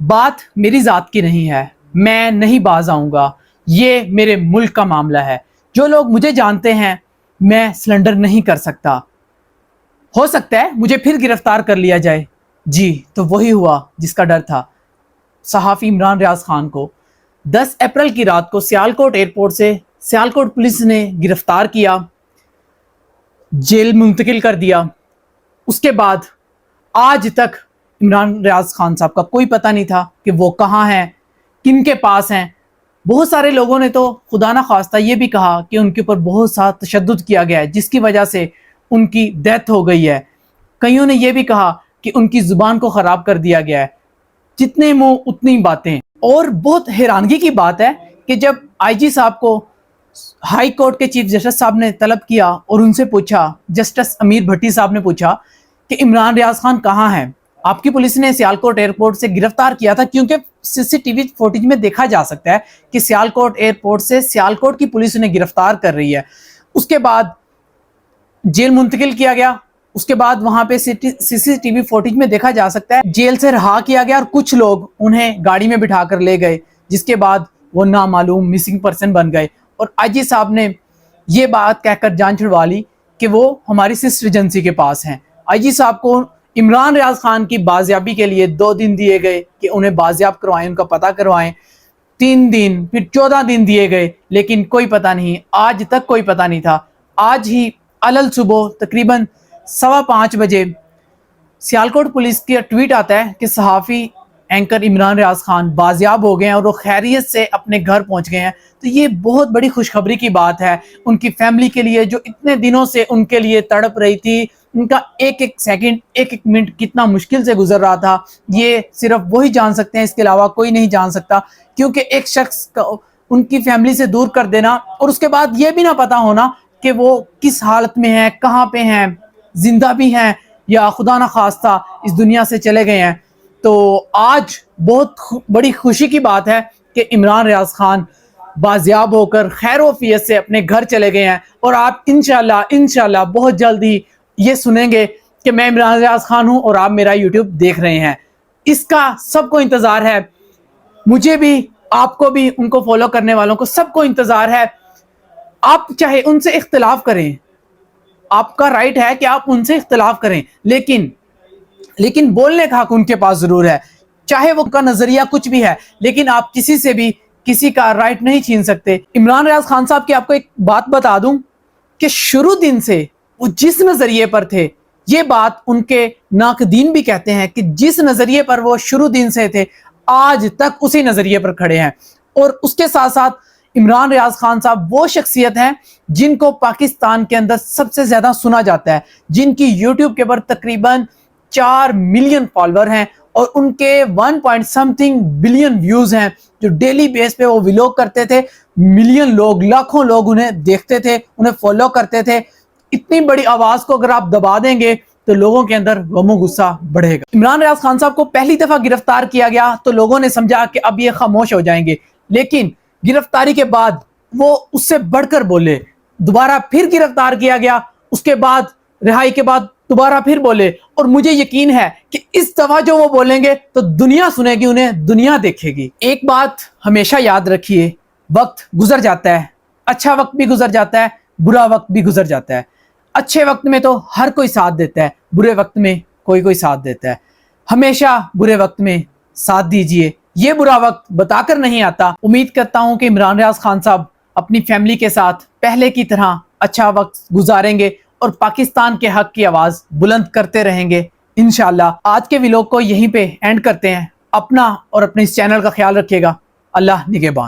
بات میری ذات کی نہیں ہے، میں نہیں باز آؤں گا، یہ میرے ملک کا معاملہ ہے۔ جو لوگ مجھے جانتے ہیں میں سلنڈر نہیں کر سکتا، ہو سکتا ہے مجھے پھر گرفتار کر لیا جائے۔ جی تو وہی ہوا جس کا ڈر تھا۔ صحافی عمران ریاض خان کو 10 اپریل کی رات کو سیالکوٹ ایئرپورٹ سے سیالکوٹ پولیس نے گرفتار کیا، جیل منتقل کر دیا۔ اس کے بعد آج تک عمران ریاض خان صاحب کا کوئی پتہ نہیں تھا کہ وہ کہاں ہیں، کن کے پاس ہیں۔ بہت سارے لوگوں نے تو خدا نہ خواستہ یہ بھی کہا کہ ان کے اوپر بہت سا تشدد کیا گیا ہے جس کی وجہ سے ان کی ڈیتھ ہو گئی ہے۔ کئیوں نے یہ بھی کہا کہ ان کی زبان کو خراب کر دیا گیا ہے۔ جتنے منہ اتنی باتیں۔ اور بہت حیرانگی کی بات ہے کہ جب آئی جی صاحب کو ہائی کورٹ کے چیف جسٹس صاحب نے طلب کیا اور ان سے پوچھا، جسٹس امیر بھٹی صاحب نے پوچھا کہ عمران ریاض خان کہاں ہیں؟ آپ کی پولیس نے سیالکوٹ ایئرپورٹ سے گرفتار کیا تھا، کیونکہ سی سی ٹی وی فوٹیج میں دیکھا جا سکتا ہے کہ سیالکوٹ ایئرپورٹ سے سیالکوٹ کی پولیس انہیں گرفتار کر رہی ہے۔ اس کے بعد جیل منتقل کیا گیا۔ اس کے بعد وہاں پہ سی سی ٹی وی فوٹیج میں دیکھا جا سکتا ہے جیل سے رہا کیا گیا اور کچھ لوگ انہیں گاڑی میں بٹھا کر لے گئے، جس کے بعد وہ نامعلوم مسنگ پرسن بن گئے۔ اور آئی جی صاحب نے یہ بات کہہ کر جان چھڑوا لی کہ وہ ہماری سسٹر ایجنسی کے پاس ہیں۔ آئی جی صاحب کو عمران ریاض خان کی بازیابی کے لیے 2 دن دیے گئے کہ انہیں بازیاب کروائیں، ان کا پتہ کروائیں۔ 3 دن، پھر 14 دن دیے گئے، لیکن کوئی پتہ نہیں، آج تک کوئی پتہ نہیں تھا۔ آج ہی علل صبح تقریباً 5:15 بجے سیالکوٹ پولیس کی ٹویٹ آتا ہے کہ صحافی اینکر عمران ریاض خان بازیاب ہو گئے ہیں اور وہ خیریت سے اپنے گھر پہنچ گئے ہیں۔ تو یہ بہت بڑی خوشخبری کی بات ہے ان کی فیملی کے لیے، جو اتنے دنوں سے ان کے لیے تڑپ رہی تھی۔ ان کا ایک ایک سیکنڈ، ایک ایک منٹ کتنا مشکل سے گزر رہا تھا، یہ صرف وہی جان سکتے ہیں، اس کے علاوہ کوئی نہیں جان سکتا۔ کیونکہ ایک شخص کا ان کی فیملی سے دور کر دینا اور اس کے بعد یہ بھی نہ پتا ہونا کہ وہ کس حالت میں ہیں، کہاں پہ ہیں، زندہ بھی ہیں یا خدا نہ خواستہ اس دنیا سے چلے گئے ہیں۔ تو آج بہت بڑی خوشی کی بات ہے کہ عمران ریاض خان بازیاب ہو کر خیر و عافیت سے اپنے گھر چلے گئے ہیں، اور آپ انشاءاللہ بہت جلد ہی یہ سنیں گے کہ میں عمران ریاض خان ہوں اور آپ میرا یوٹیوب دیکھ رہے ہیں۔ اس کا سب کو انتظار ہے، مجھے بھی، آپ کو بھی، ان کو فالو کرنے والوں کو سب کو انتظار ہے۔ آپ چاہے ان سے اختلاف کریں، آپ کا رائٹ ہے کہ آپ ان سے اختلاف کریں، لیکن بولنے کا حق ان کے پاس ضرور ہے، چاہے وہ کا نظریہ کچھ بھی ہے، لیکن آپ کسی سے بھی کسی کا رائٹ نہیں چھین سکتے۔ عمران ریاض خان صاحب کی آپ کو ایک بات بتا دوں کہ شروع دن سے وہ جس نظریے پر تھے، یہ بات ان کے ناقدین بھی کہتے ہیں کہ جس نظریے پر وہ شروع دن سے تھے آج تک اسی نظریے پر کھڑے ہیں۔ اور اس کے ساتھ ساتھ عمران ریاض خان صاحب وہ شخصیت ہیں جن کو پاکستان کے اندر سب سے زیادہ سنا جاتا ہے، جن کی یوٹیوب کے اوپر تقریباً 4 ملین فالوور ہیں اور ان کے 1 بلین ویوز ہیں، جو ڈیلی بیس پہ وہ ویلوگ کرتے تھے۔ ملین لوگ، لاکھوں لوگ انہیں دیکھتے تھے، انہیں فالو کرتے تھے۔ اتنی بڑی آواز کو اگر آپ دبا دیں گے تو لوگوں کے اندر غم و غصہ بڑھے گا۔ عمران ریاض خان صاحب کو پہلی دفعہ گرفتار کیا گیا تو لوگوں نے سمجھا کہ اب یہ خاموش ہو جائیں گے، لیکن گرفتاری کے بعد وہ اس سے بڑھ کر بولے۔ دوبارہ پھر گرفتار کیا گیا، اس کے بعد رہائی کے بعد دوبارہ پھر بولے، اور مجھے یقین ہے کہ اس دفعہ جو وہ بولیں گے تو دنیا سنے گی، انہیں دنیا دیکھے گی۔ ایک بات ہمیشہ یاد رکھیے، وقت گزر جاتا ہے، اچھا وقت بھی گزر جاتا ہے، برا وقت بھی گزر جاتا ہے۔ اچھے وقت میں تو ہر کوئی ساتھ دیتا ہے، برے وقت میں کوئی ساتھ دیتا ہے۔ ہمیشہ برے وقت میں ساتھ دیجئے، یہ برا وقت بتا کر نہیں آتا۔ امید کرتا ہوں کہ عمران ریاض خان صاحب اپنی فیملی کے ساتھ پہلے کی طرح اچھا وقت گزاریں گے اور پاکستان کے حق کی آواز بلند کرتے رہیں گے انشاءاللہ۔ آج کے ویلوگ کو یہیں پہ اینڈ کرتے ہیں۔ اپنا اور اپنے اس چینل کا خیال رکھیے گا۔ اللہ نگہبان۔